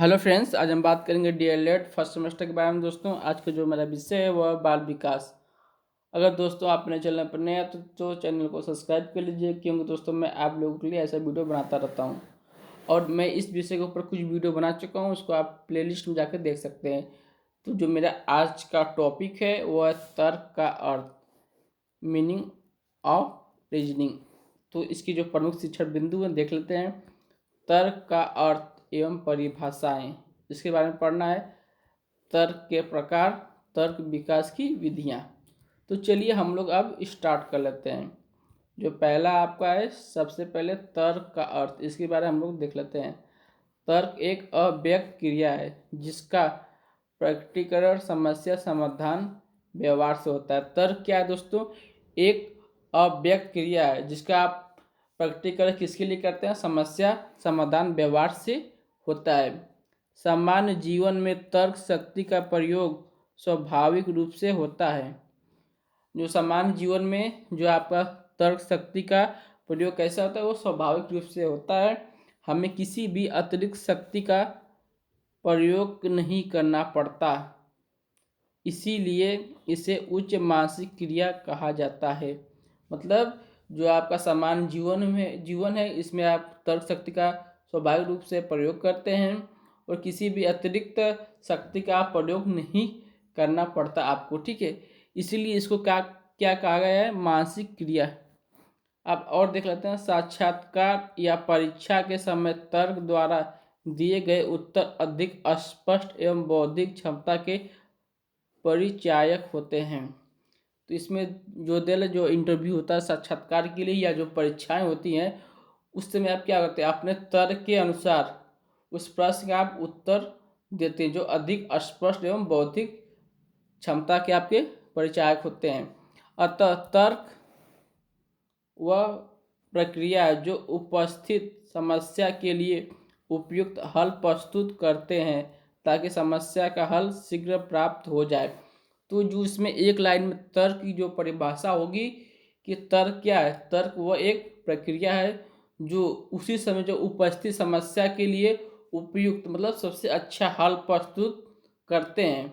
Hello friends, आज हम बात करेंगे डीएलएड फर्स्ट सेमेस्टर के बारे में। दोस्तों, आज का जो मेरा विषय है वह बाल विकास। अगर दोस्तों आप मेरे चैनल पर नए हैं तो चैनल को सब्सक्राइब कर लीजिए, क्योंकि दोस्तों मैं आप लोगों के लिए ऐसा वीडियो बनाता रहता हूं। और मैं इस विषय के ऊपर कुछ वीडियो बना चुका हूं, उसको आप प्लेलिस्ट में जाकर देख सकते हैं। तो जो मेरा आज का टॉपिक है वह है तर्क का अर्थ, मीनिंग ऑफ रीजनिंग। तो इसकी जो प्रमुख शिक्षण बिंदु हैं देख लेते हैं। तर्क का अर्थ एवं परिभाषाएं, इसके बारे में पढ़ना है। तर्क के प्रकार, तर्क विकास की विधियां। तो चलिए हम लोग अब स्टार्ट कर लेते हैं। जो पहला आपका है, सबसे पहले तर्क का अर्थ, इसके बारे में हम लोग देख लेते हैं। तर्क एक अव्यक्त क्रिया है जिसका प्रकटीकरण समस्या समाधान व्यवहार से होता है। तर्क क्या है दोस्तों? एक अव्यक्त क्रिया है जिसका आप प्रकटीकरण किसके लिए करते हैं? समस्या समाधान व्यवहार से होता है। सामान्य जीवन में तर्क शक्ति का प्रयोग स्वाभाविक रूप से होता है। जो सामान्य जीवन में जो आपका तर्क शक्ति का प्रयोग कैसा होता है? वो स्वाभाविक रूप से होता है। हमें किसी भी अतिरिक्त शक्ति का प्रयोग नहीं करना पड़ता, इसीलिए इसे उच्च मानसिक क्रिया कहा जाता है। मतलब जो आपका सामान्य जीवन है, इसमें आप तर्क शक्ति का स्वाभाविक रूप से प्रयोग करते हैं और किसी भी अतिरिक्त शक्ति का प्रयोग नहीं करना पड़ता आपको, ठीक है। इसीलिए इसको क्या क्या कहा गया है? मानसिक क्रिया। अब और देख लेते हैं। साक्षात्कार या परीक्षा के समय तर्क द्वारा दिए गए उत्तर अधिक स्पष्ट एवं बौद्धिक क्षमता के परिचायक होते हैं। तो इसमें जो इंटरव्यू होता है साक्षात्कार के लिए या जो परीक्षाएं होती हैं, उस समय आप क्या करते हैं? अपने तर्क के अनुसार उस प्रश्न का आप उत्तर देते हैं जो अधिक स्पष्ट एवं बौद्धिक क्षमता के आपके परिचायक होते हैं। अतः तर्क वह प्रक्रिया है जो उपस्थित समस्या के लिए उपयुक्त हल प्रस्तुत करते हैं ताकि समस्या का हल शीघ्र प्राप्त हो जाए। तो जो इसमें एक लाइन में तर्क की जो परिभाषा होगी कि तर्क क्या है? तर्क वह एक प्रक्रिया है जो उसी समय जो उपस्थित समस्या के लिए उपयुक्त मतलब सबसे अच्छा हल प्रस्तुत करते हैं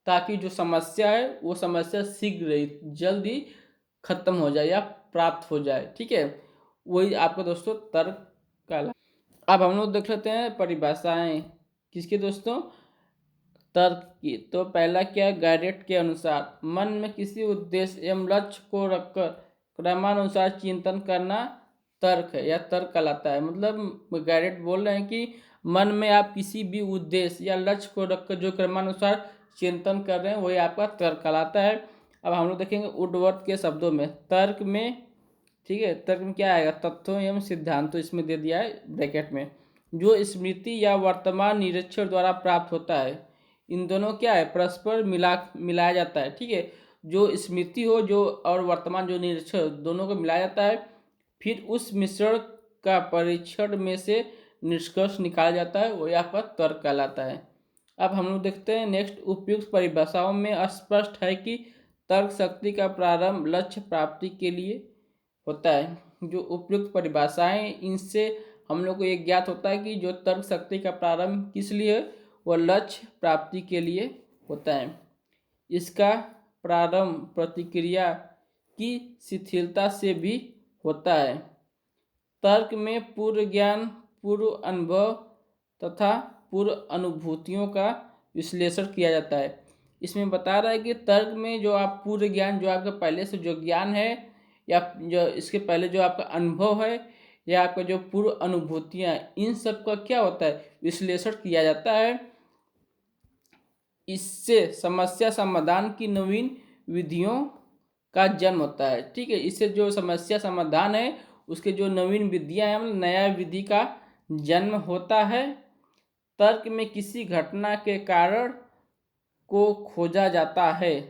ताकि जो समस्या है वो समस्या शीघ्र जल्दी खत्म हो जाए या प्राप्त हो जाए, ठीक है। वही आपका दोस्तों तर्क का। अब हम लोग देख लेते हैं परिभाषाएं किसके दोस्तों? तर्क की। तो पहला क्या है? गैरेट के अनुसार मन में किसी उद्देश्य एवं लक्ष्य को रखकर क्रमानुसार चिंतन करना तर्क है या तर्क कहलाता है। मतलब गैरेट बोल रहे हैं कि मन में आप किसी भी उद्देश्य या लक्ष्य को रखकर जो क्रमानुसार चिंतन कर रहे हैं वही आपका तर्क कहलाता है। अब हम लोग देखेंगे वुडवर्थ के शब्दों में तर्क में, ठीक है। तर्क में क्या आएगा? तथ्यों एवं सिद्धांतों, इसमें दे दिया है ब्रैकेट में, जो स्मृति या वर्तमान निरीक्षण द्वारा प्राप्त होता है। इन दोनों क्या है? परस्पर मिलाया जाता है, ठीक है। जो स्मृति हो जो और वर्तमान जो निरीक्षण, दोनों को मिलाया जाता है, फिर उस मिश्रण का परीक्षण में से निष्कर्ष निकाला जाता है, वही आपका तर्क कहलाता है। अब हम लोग देखते हैं नेक्स्ट। उपयुक्त परिभाषाओं में स्पष्ट है कि तर्क शक्ति का प्रारंभ लक्ष्य प्राप्ति के लिए होता है। जो उपयुक्त परिभाषाएं, इनसे हम लोग को ये ज्ञात होता है कि जो तर्क शक्ति का प्रारंभ किस लिए? वह लक्ष्य प्राप्ति के लिए होता है। इसका प्रारंभ प्रतिक्रिया की शिथिलता से भी होता है। तर्क में पूर्व ज्ञान, पूर्व अनुभव तथा पूर्व अनुभूतियों का विश्लेषण किया जाता है। इसमें बता रहा है कि तर्क में जो आप पूर्व ज्ञान, जो आपका पहले से जो ज्ञान है या जो इसके पहले जो आपका अनुभव है या आपका जो पूर्व अनुभूतियाँ, इन सब का क्या होता है? विश्लेषण किया जाता है। इससे समस्या समाधान की नवीन विधियों का जन्म होता है, ठीक है। इससे जो समस्या समाधान है उसके जो नवीन विधियाँ हैं, नया विधि का जन्म होता है। तर्क में किसी घटना के कारण को खोजा जाता है।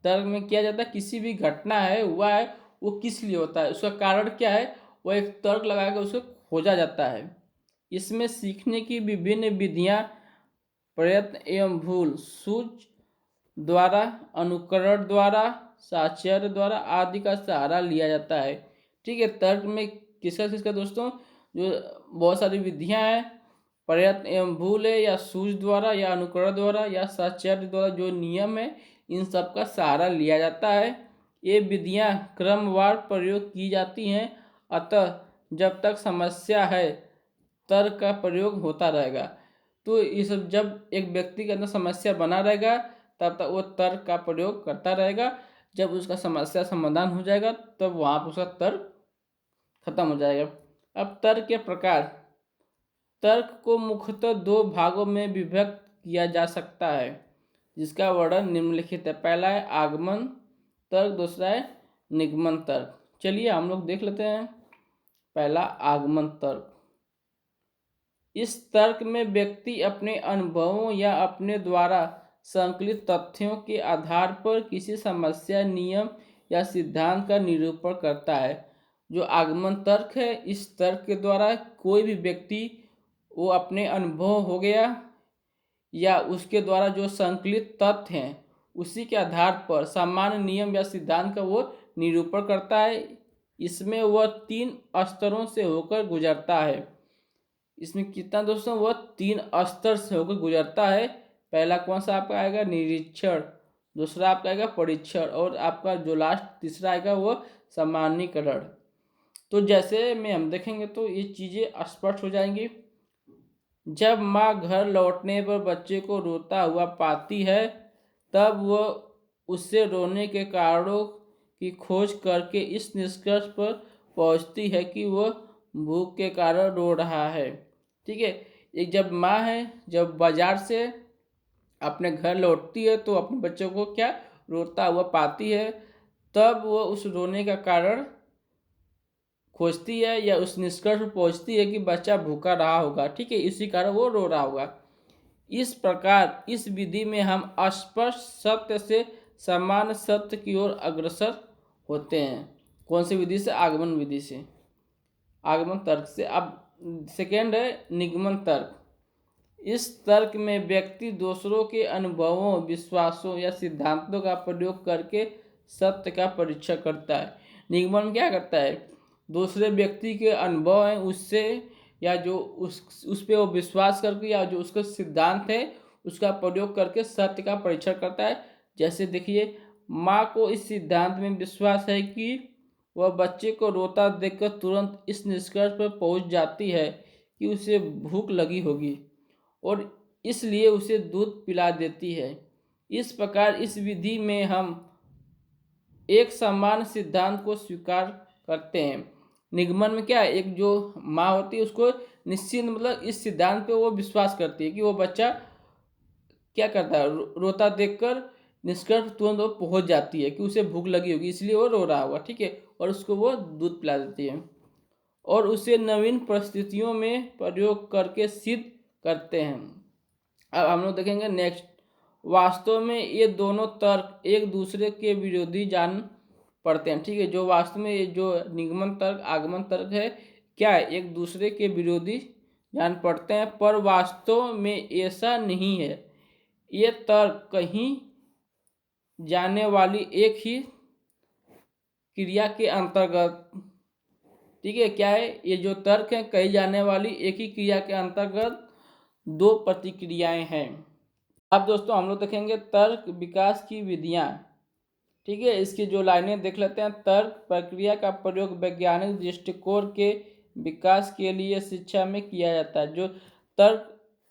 तर्क में किया जाता है किसी भी घटना है हुआ है वो किस लिए होता है, उसका कारण क्या है, वो एक तर्क लगा कर उसको खोजा जाता है। इसमें सीखने की विभिन्न विधियां प्रयत्न एवं भूल, सूझ द्वारा, अनुकरण द्वारा, साक्ष्य द्वारा आदि का सहारा लिया जाता है, ठीक है। तर्क में किसका किसका दोस्तों? जो बहुत सारी विधियां हैं, प्रयत्न एवं भूल है, या सूझ द्वारा, या अनुकरण द्वारा, या साहचर्य द्वारा जो नियम है, इन सब का सहारा लिया जाता है। ये विधियां क्रमवार प्रयोग की जाती हैं, अतः जब तक समस्या है तर्क का प्रयोग होता रहेगा। तो ये सब जब एक व्यक्ति के अंदर समस्या बना रहेगा तब तक वो तर्क का प्रयोग करता रहेगा। जब उसका समस्या समाधान हो जाएगा तब वहाँ पर उसका तर्क खत्म हो जाएगा। अब तर्क के प्रकार। तर्क को मुख्यतः दो भागों में विभक्त किया जा सकता है, जिसका वर्णन निम्नलिखित है। पहला है आगमन तर्क, दूसरा है निगमन तर्क। चलिए हम लोग देख लेते हैं। पहला आगमन तर्क। इस तर्क में व्यक्ति अपने अनुभवों या अपने द्वारा संकलित तथ्यों के आधार पर किसी समस्या, नियम या सिद्धांत का निरूपण करता है। जो आगमन तर्क है, इस तर्क के द्वारा कोई भी व्यक्ति वो अपने अनुभव हो गया या उसके द्वारा जो संकलित तथ्य हैं उसी के आधार पर सामान्य नियम या सिद्धांत का वो निरूपण करता है। इसमें वह 3 स्तरों से होकर गुजरता है। इसमें कितना दोस्तों, वह 3 स्तर से होकर गुजरता है। पहला कौन सा आपका आएगा, निरीक्षण। दूसरा आपका आएगा परीक्षण, और आपका जो लास्ट तीसरा आएगा वो सामान्यीकरण। तो जैसे में हम देखेंगे तो ये चीज़ें स्पष्ट हो जाएंगी। जब माँ घर लौटने पर बच्चे को रोता हुआ पाती है तब वह उससे रोने के कारणों की खोज करके इस निष्कर्ष पर पहुँचती है कि वह भूख के कारण रो रहा है। ठीक है। एक जब माँ है, जब बाजार से अपने घर लौटती है तो अपने बच्चों को क्या रोता हुआ पाती है, तब वो उस रोने का कारण खोजती है या उस निष्कर्ष पर पहुंचती है कि बच्चा भूखा रहा होगा। ठीक है, इसी कारण वो रो रहा होगा। इस प्रकार इस विधि में हम अस्पष्ट सत्य से सामान्य सत्य की ओर अग्रसर होते हैं। कौन सी विधि से, आगमन विधि से, आगमन तर्क से। अब सेकेंड है निगमन तर्क। इस तर्क में व्यक्ति दूसरों के अनुभवों, विश्वासों या सिद्धांतों का प्रयोग करके सत्य का परीक्षण करता है। निगमन क्या करता है, दूसरे व्यक्ति के अनुभव हैं उससे या जो उस पे वो विश्वास करके या जो उसका सिद्धांत है उसका प्रयोग करके सत्य का परीक्षण करता है। जैसे देखिए, माँ को इस सिद्धांत में विश्वास है कि वह बच्चे को रोता देखकर तुरंत इस निष्कर्ष पर पहुंच जाती है कि उसे भूख लगी होगी और इसलिए उसे दूध पिला देती है। इस प्रकार इस विधि में हम एक समान सिद्धांत को स्वीकार करते हैं। निगमन में क्या है, एक जो माँ होती है उसको निश्चित मतलब इस सिद्धांत पे वो विश्वास करती है कि वो बच्चा क्या करता है, रोता देखकर निष्कर्ष तुरंत वो पहुंच जाती है कि उसे भूख लगी होगी इसलिए वो रो रहा होगा। ठीक है, और उसको वो दूध पिला देती है और उसे नवीन परिस्थितियों में प्रयोग करके सिद्ध करते हैं। अब हम लोग देखेंगे नेक्स्ट। वास्तव में ये दोनों तर्क एक दूसरे के विरोधी जान पड़ते हैं। ठीक है, जो वास्तव में ये जो निगमन तर्क, आगमन तर्क है, क्या है, एक दूसरे के विरोधी जान पड़ते हैं, पर वास्तव में ऐसा नहीं है। ये तर्क कहीं जाने वाली एक ही क्रिया के अंतर्गत, ठीक है, क्या है, ये जो तर्क है कही जाने वाली एक ही क्रिया के अंतर्गत दो प्रतिक्रियाएं हैं। अब दोस्तों हम लोग देखेंगे तर्क विकास की विधियां। ठीक है, इसकी जो लाइनें देख लेते हैं। तर्क प्रक्रिया का प्रयोग वैज्ञानिक दृष्टिकोण के विकास के लिए शिक्षा में किया जाता है। जो तर्क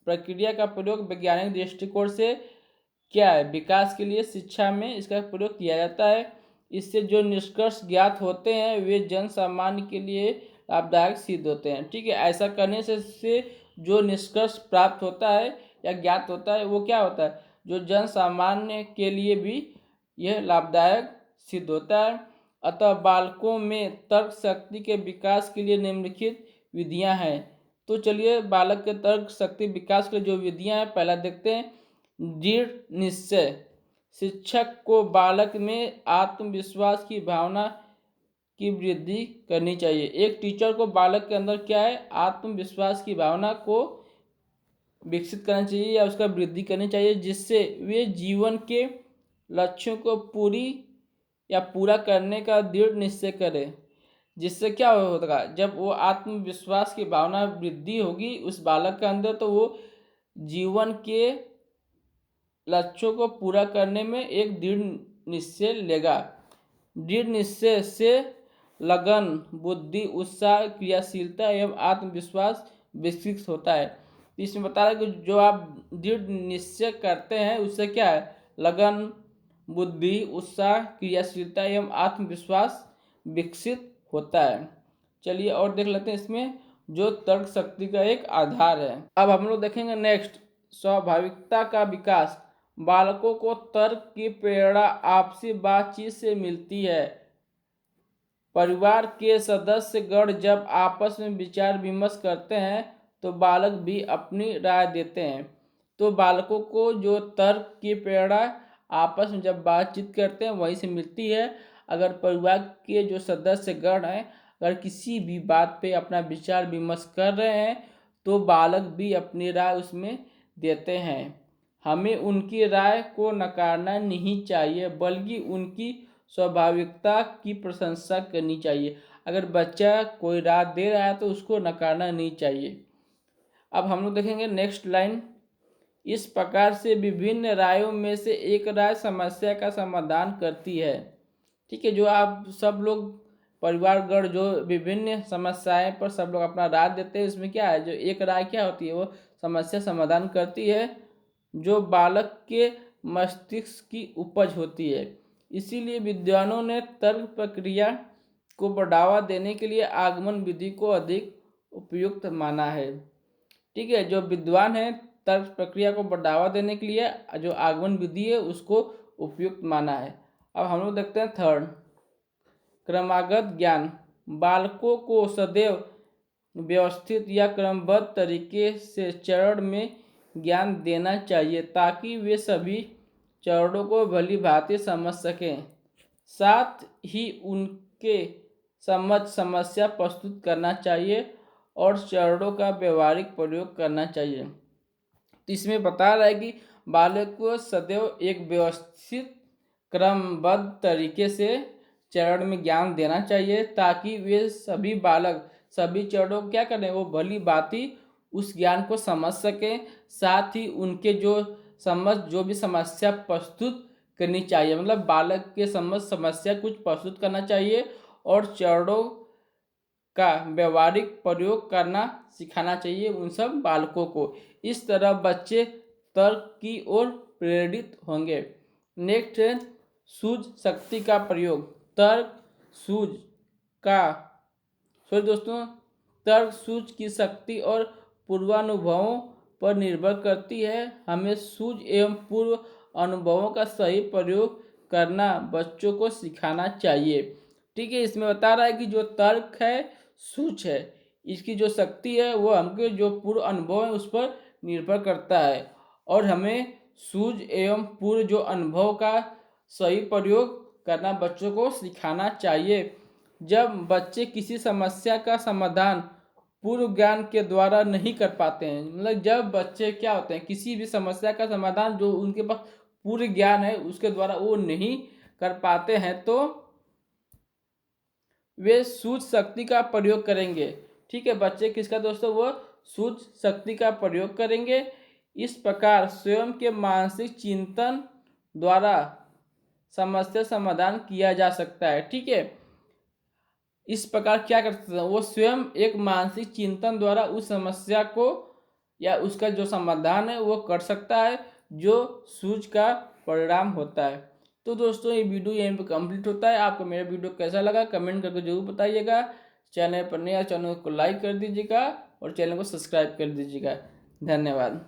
प्रक्रिया का प्रयोग वैज्ञानिक दृष्टिकोण से क्या है, विकास के लिए शिक्षा में इसका प्रयोग किया जाता है। इससे जो निष्कर्ष ज्ञात होते हैं वे जन सामान्य के लिए लाभदायक सिद्ध होते हैं। ठीक है, ऐसा करने से जो निष्कर्ष प्राप्त होता है या ज्ञात होता है वो क्या होता है, जो जन सामान्य के लिए भी यह लाभदायक सिद्ध होता है। अतः बालकों में तर्क शक्ति के विकास के लिए निम्नलिखित विधियां हैं। तो चलिए बालक के तर्क शक्ति विकास के लिए जो विधियां हैं पहला देखते हैं। दृढ़ निश्चय। शिक्षक को बालक में आत्मविश्वास की भावना की वृद्धि करनी चाहिए। एक टीचर को बालक के अंदर क्या है, आत्मविश्वास की भावना को विकसित करना चाहिए या उसका वृद्धि करनी चाहिए, जिससे वे जीवन के लक्ष्यों को पूरा करने का दृढ़ निश्चय करें। जिससे क्या होगा, जब वो आत्मविश्वास की भावना वृद्धि होगी उस बालक के अंदर, तो वो जीवन के लक्ष्यों को पूरा करने में एक दृढ़ निश्चय लेगा। दृढ़ निश्चय से लगन, बुद्धि, उत्साह, क्रियाशीलता एवं आत्मविश्वास विकसित होता है। इसमें बता रहा है कि जो आप दृढ़ निश्चय करते हैं उससे क्या है, लगन, बुद्धि, उत्साह, क्रियाशीलता एवं आत्मविश्वास विकसित होता है। चलिए और देख लेते हैं इसमें जो तर्क शक्ति का एक आधार है। अब हम लोग देखेंगे नेक्स्ट, स्वाभाविकता का विकास। बालकों को तर्क की प्रेरणा आपसी बातचीत से मिलती है। परिवार के सदस्य गण जब आपस में विचार विमर्श करते हैं तो बालक भी अपनी राय देते हैं। तो बालकों को जो तर्क की प्रेरणा आपस में जब बातचीत करते हैं वहीं से मिलती है। अगर परिवार के जो सदस्य गण हैं अगर किसी भी बात पे अपना विचार विमर्श कर रहे हैं तो बालक भी अपनी राय उसमें देते हैं। हमें उनकी राय को नकारना नहीं चाहिए बल्कि उनकी स्वाभाविकता की प्रशंसा करनी चाहिए। अगर बच्चा कोई राय दे रहा है तो उसको नकारना नहीं चाहिए। अब हम लोग देखेंगे नेक्स्ट लाइन, इस प्रकार से विभिन्न रायों में से एक राय समस्या का समाधान करती है। ठीक है, जो आप सब लोग परिवारगण जो विभिन्न समस्याएं पर सब लोग अपना राय देते हैं, इसमें क्या है, जो एक राय क्या होती है, वो समस्या समाधान करती है जो बालक के मस्तिष्क की उपज होती है। इसीलिए विद्वानों ने तर्क प्रक्रिया को बढ़ावा देने के लिए आगमन विधि को अधिक उपयुक्त माना है। ठीक है, जो विद्वान है तर्क प्रक्रिया को बढ़ावा देने के लिए जो आगमन विधि है उसको उपयुक्त माना है। अब हम लोग देखते हैं थर्ड, क्रमागत ज्ञान। बालकों को सदैव व्यवस्थित या क्रमबद्ध तरीके से चरण में ज्ञान देना चाहिए ताकि वे सभी चरणों को भली भांति समझ सकें। साथ ही उनके समझ समस्या प्रस्तुत करना चाहिए और चरणों का व्यवहारिक प्रयोग करना चाहिए। तो इसमें बता रहा है कि बालक को सदैव एक व्यवस्थित क्रमबद्ध तरीके से चरण में ज्ञान देना चाहिए ताकि वे सभी बालक सभी चरणों को क्या करें, वो भली भांति उस ज्ञान को समझ सकें। साथ ही उनके जो समझ जो भी समस्या प्रस्तुत करनी चाहिए, मतलब बालक के समझ समस्या कुछ प्रस्तुत करना चाहिए और चरणों का व्यवहारिक प्रयोग करना सिखाना चाहिए उन सब बालकों को। इस तरह बच्चे तर्क की ओर प्रेरित होंगे। नेक्स्ट है सूझ शक्ति का प्रयोग। तर्क सूझ का दोस्तों तर्क सूझ की शक्ति और पूर्वानुभवों पर निर्भर करती है। हमें सूझ एवं पूर्व अनुभवों का सही प्रयोग करना बच्चों को सिखाना चाहिए। ठीक है, इसमें बता रहा है कि जो तर्क है सूझ है, इसकी जो शक्ति है वो हमके जो पूर्व अनुभव है उस पर निर्भर करता है और हमें सूझ एवं पूर्व जो अनुभव का सही प्रयोग करना बच्चों को सिखाना चाहिए। जब बच्चे किसी समस्या का समाधान पूर्व ज्ञान के द्वारा नहीं कर पाते हैं, मतलब जब बच्चे क्या होते हैं किसी भी समस्या का समाधान जो उनके पास पूर्व ज्ञान है उसके द्वारा वो नहीं कर पाते हैं तो वे सूझ शक्ति का प्रयोग करेंगे। ठीक है, बच्चे किसका दोस्तों, वो सूझ शक्ति का प्रयोग करेंगे। इस प्रकार स्वयं के मानसिक चिंतन द्वारा समस्या समाधान किया जा सकता है। ठीक है, इस प्रकार क्या कर सकते हैं, वो स्वयं एक मानसिक चिंतन द्वारा उस समस्या को या उसका जो समाधान है वो कर सकता है जो सूझ का परिणाम होता है। तो दोस्तों ये वीडियो यहीं पे कंप्लीट होता है। आपको मेरा वीडियो कैसा लगा कमेंट करके जरूर बताइएगा। चैनल पर नया चैनल को लाइक कर दीजिएगा और चैनल को सब्सक्राइब कर दीजिएगा। धन्यवाद।